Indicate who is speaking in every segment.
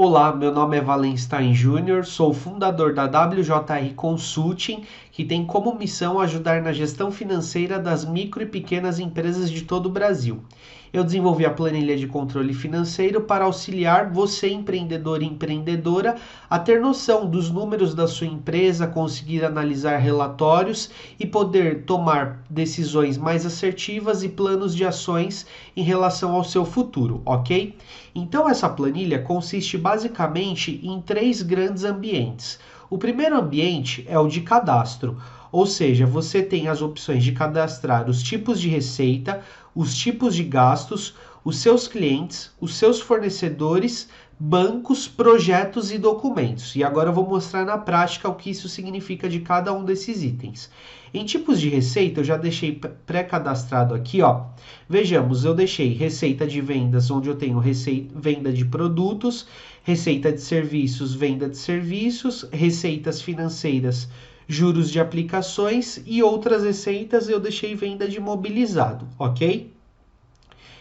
Speaker 1: Olá, meu nome é Valenstein Júnior, sou fundador da WJR Consulting, que tem como missão ajudar na gestão financeira das micro e pequenas empresas de todo o Brasil. Eu desenvolvi a planilha de controle financeiro para auxiliar você, empreendedor e empreendedora, a ter noção dos números da sua empresa, conseguir analisar relatórios e poder tomar decisões mais assertivas e planos de ações em relação ao seu futuro, ok? Então, essa planilha consiste basicamente em três grandes ambientes. O primeiro ambiente é o de cadastro, ou seja, você tem as opções de cadastrar os tipos de receita, os tipos de gastos, os seus clientes, os seus fornecedores, bancos, projetos e documentos. E agora eu vou mostrar na prática o que isso significa de cada um desses itens. Em tipos de receita, eu já deixei pré-cadastrado aqui, ó. Vejamos, eu deixei receita de vendas, onde eu tenho venda de produtos, receita de serviços, venda de serviços, receitas financeiras, juros de aplicações e outras receitas eu deixei venda de imobilizado, ok?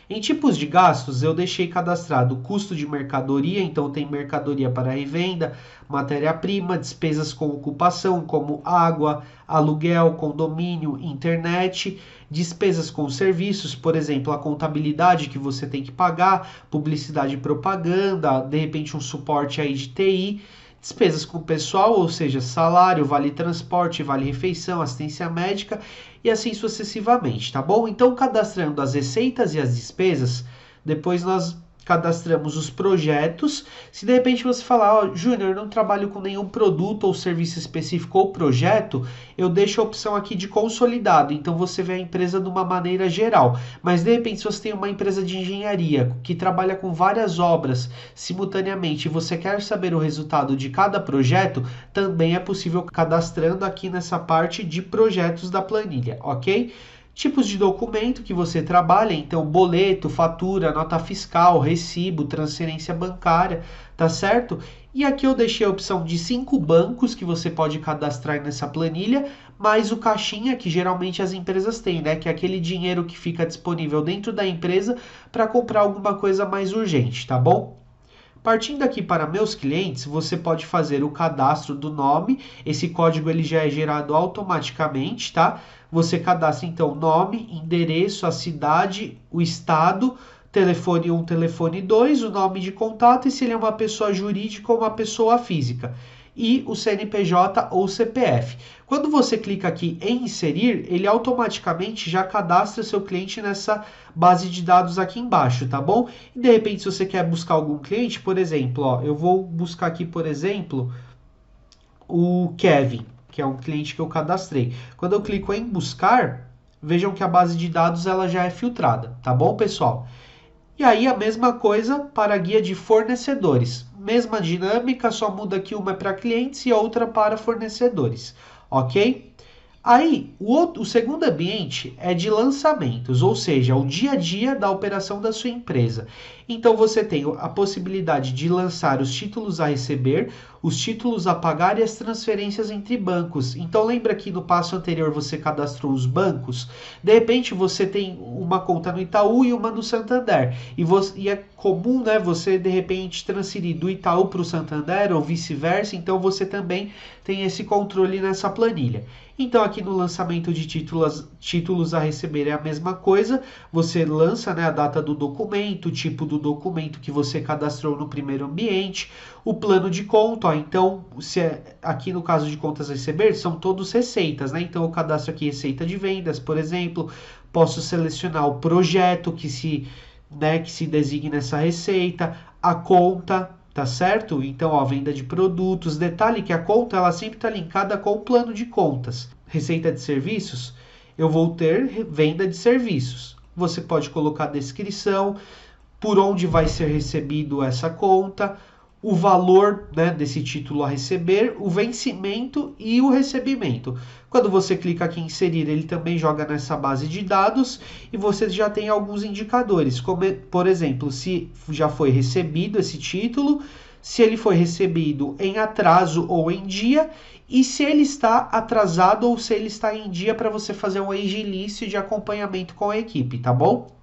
Speaker 1: Em tipos de gastos, eu deixei cadastrado custo de mercadoria, então tem mercadoria para revenda, matéria-prima, despesas com ocupação, como água, aluguel, condomínio, internet, despesas com serviços, por exemplo, a contabilidade que você tem que pagar, publicidade e propaganda, de repente um suporte aí de TI, despesas com pessoal, ou seja, salário, vale transporte, vale refeição, assistência médica e assim sucessivamente, tá bom? Então, cadastrando as receitas e as despesas, depois nós cadastramos os projetos. Se de repente você falar, ó, Júnior, eu não trabalho com nenhum produto ou serviço específico ou projeto, eu deixo a opção aqui de consolidado. Então você vê a empresa de uma maneira geral. Mas de repente, se você tem uma empresa de engenharia que trabalha com várias obras simultaneamente e você quer saber o resultado de cada projeto, também é possível cadastrando aqui nessa parte de projetos da planilha, ok? Tipos de documento que você trabalha, então boleto, fatura, nota fiscal, recibo, transferência bancária, tá certo? E aqui eu deixei a opção de 5 bancos que você pode cadastrar nessa planilha, mais o caixinha que geralmente as empresas têm, né? Que é aquele dinheiro que fica disponível dentro da empresa para comprar alguma coisa mais urgente, tá bom? Partindo aqui para meus clientes, você pode fazer o cadastro do nome. Esse código ele já é gerado automaticamente, tá? Você cadastra então nome, endereço, a cidade, o estado, telefone 1, telefone 2, o nome de contato e se ele é uma pessoa jurídica ou uma pessoa física. E o CNPJ ou CPF. Quando você clica aqui em inserir, ele automaticamente já cadastra seu cliente nessa base de dados aqui embaixo, tá bom? E de repente, se você quer buscar algum cliente, por exemplo, ó, eu vou buscar aqui, por exemplo, o Kevin, que é um cliente que eu cadastrei. Quando eu clico em buscar, vejam que a base de dados ela já é filtrada, tá bom, pessoal? E aí a mesma coisa para a guia de fornecedores. Mesma dinâmica, só muda aqui uma para clientes e outra para fornecedores, ok? Aí, o segundo ambiente é de lançamentos, ou seja, o dia a dia da operação da sua empresa. Então, você tem a possibilidade de lançar os títulos a receber, os títulos a pagar e as transferências entre bancos. Então, lembra que no passo anterior você cadastrou os bancos? De repente, você tem uma conta no Itaú e uma no Santander. E é comum, né, você, de repente, transferir do Itaú para o Santander ou vice-versa. Então, você também tem esse controle nessa planilha. Então, aqui no lançamento de títulos a receber é a mesma coisa. Você lança, né, a data do documento, o tipo do documento que você cadastrou no primeiro ambiente, o plano de conta. Ó, então, aqui no caso de contas a receber, são todos receitas, né? Então, eu cadastro aqui receita de vendas, por exemplo. Posso selecionar o projeto que se designe nessa receita, a conta. Tá certo? Então, ó, venda de produtos. Detalhe que a conta ela sempre está linkada com o plano de contas. Receita de serviços, eu vou ter venda de serviços. Você pode colocar a descrição, por onde vai ser recebido essa conta, o valor, né, desse título a receber, o vencimento e o recebimento. Quando você clica aqui em inserir, ele também joga nessa base de dados e você já tem alguns indicadores, como por exemplo, se já foi recebido esse título, se ele foi recebido em atraso ou em dia e se ele está atrasado ou se ele está em dia para você fazer um agilício de acompanhamento com a equipe, tá bom?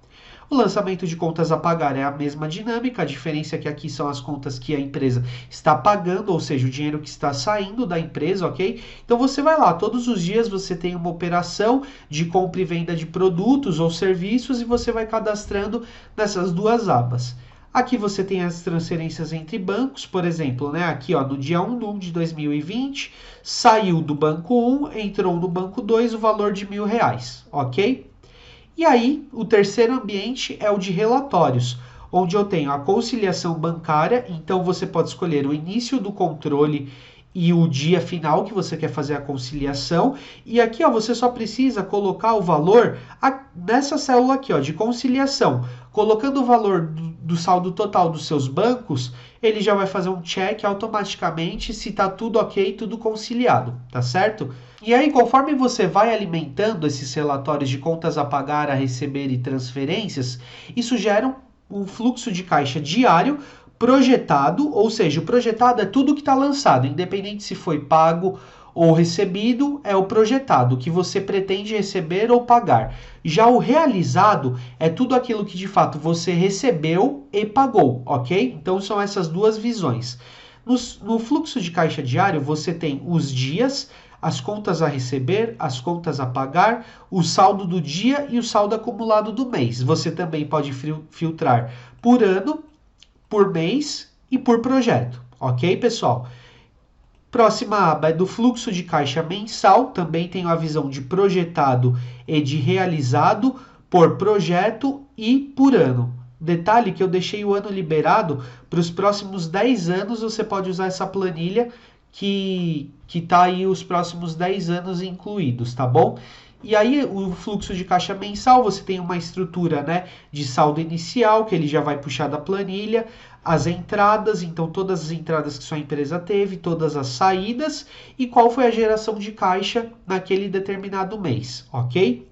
Speaker 1: O lançamento de contas a pagar é a mesma dinâmica, a diferença é que aqui são as contas que a empresa está pagando, ou seja, o dinheiro que está saindo da empresa, ok? Então você vai lá, todos os dias você tem uma operação de compra e venda de produtos ou serviços e você vai cadastrando nessas duas abas. Aqui você tem as transferências entre bancos, por exemplo, né? Aqui ó, no dia 1 de 2020, saiu do banco 1, entrou no banco 2 o valor de R$ 1.000, ok? E aí, o terceiro ambiente é o de relatórios, onde eu tenho a conciliação bancária, então você pode escolher o início do controle e o dia final que você quer fazer a conciliação. E aqui ó, você só precisa colocar o valor nessa célula aqui ó, de conciliação. Colocando o valor do saldo total dos seus bancos, ele já vai fazer um check automaticamente se está tudo ok, tudo conciliado, tá certo? E aí, conforme você vai alimentando esses relatórios de contas a pagar, a receber e transferências, isso gera um fluxo de caixa diário projetado, ou seja, o projetado é tudo que está lançado, independente se foi pago ou recebido, é o projetado, que você pretende receber ou pagar. Já o realizado é tudo aquilo que de fato você recebeu e pagou, ok? Então são essas duas visões. No fluxo de caixa diário, você tem os dias, as contas a receber, as contas a pagar, o saldo do dia e o saldo acumulado do mês. Você também pode filtrar por ano, por mês e por projeto, ok, pessoal? Próxima aba é do fluxo de caixa mensal, também tenho a visão de projetado e de realizado por projeto e por ano. Detalhe que eu deixei o ano liberado para os próximos 10 anos, você pode usar essa planilha que está aí os próximos 10 anos incluídos, tá bom? E aí o fluxo de caixa mensal, você tem uma estrutura, né, de saldo inicial, que ele já vai puxar da planilha, as entradas, então todas as entradas que sua empresa teve, todas as saídas e qual foi a geração de caixa naquele determinado mês, ok?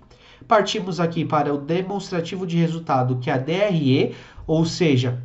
Speaker 1: Partimos aqui para o demonstrativo de resultado, que é a DRE, ou seja,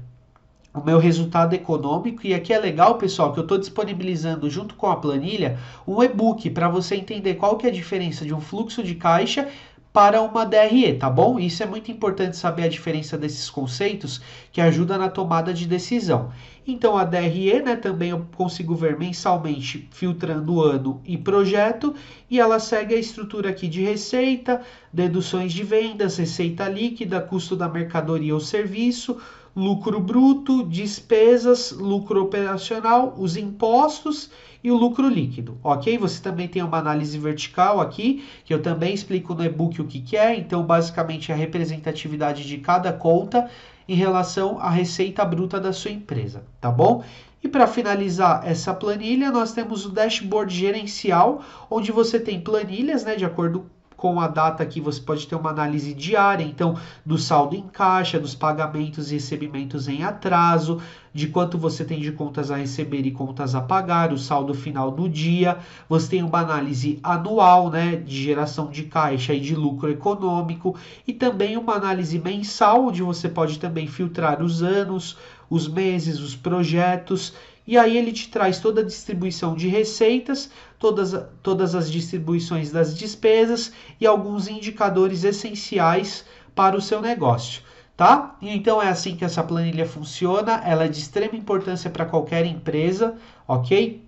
Speaker 1: o meu resultado econômico. E aqui é legal, pessoal, que eu estou disponibilizando junto com a planilha um e-book para você entender qual que é a diferença de um fluxo de caixa para uma DRE, tá bom? Isso é muito importante saber a diferença desses conceitos que ajuda na tomada de decisão. Então a DRE, né, também eu consigo ver mensalmente filtrando ano e projeto, e ela segue a estrutura aqui de receita, deduções de vendas, receita líquida, custo da mercadoria ou serviço, lucro bruto, despesas, lucro operacional, os impostos e o lucro líquido, ok? Você também tem uma análise vertical aqui, que eu também explico no e-book o que é. Então, basicamente, é a representatividade de cada conta em relação à receita bruta da sua empresa, tá bom? E para finalizar essa planilha, nós temos o dashboard gerencial, onde você tem planilhas, né, de acordo com a data aqui, você pode ter uma análise diária, então, do saldo em caixa, dos pagamentos e recebimentos em atraso, de quanto você tem de contas a receber e contas a pagar, o saldo final do dia. Você tem uma análise anual, né, de geração de caixa e de lucro econômico, e também uma análise mensal, onde você pode também filtrar os anos, os meses, os projetos. E aí ele te traz toda a distribuição de receitas, todas as distribuições das despesas e alguns indicadores essenciais para o seu negócio, tá? E então é assim que essa planilha funciona, ela é de extrema importância para qualquer empresa, ok?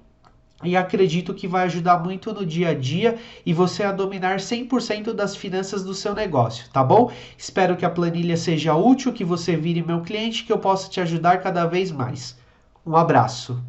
Speaker 1: E acredito que vai ajudar muito no dia a dia e você a dominar 100% das finanças do seu negócio, tá bom? Espero que a planilha seja útil, que você vire meu cliente, que eu possa te ajudar cada vez mais. Um abraço.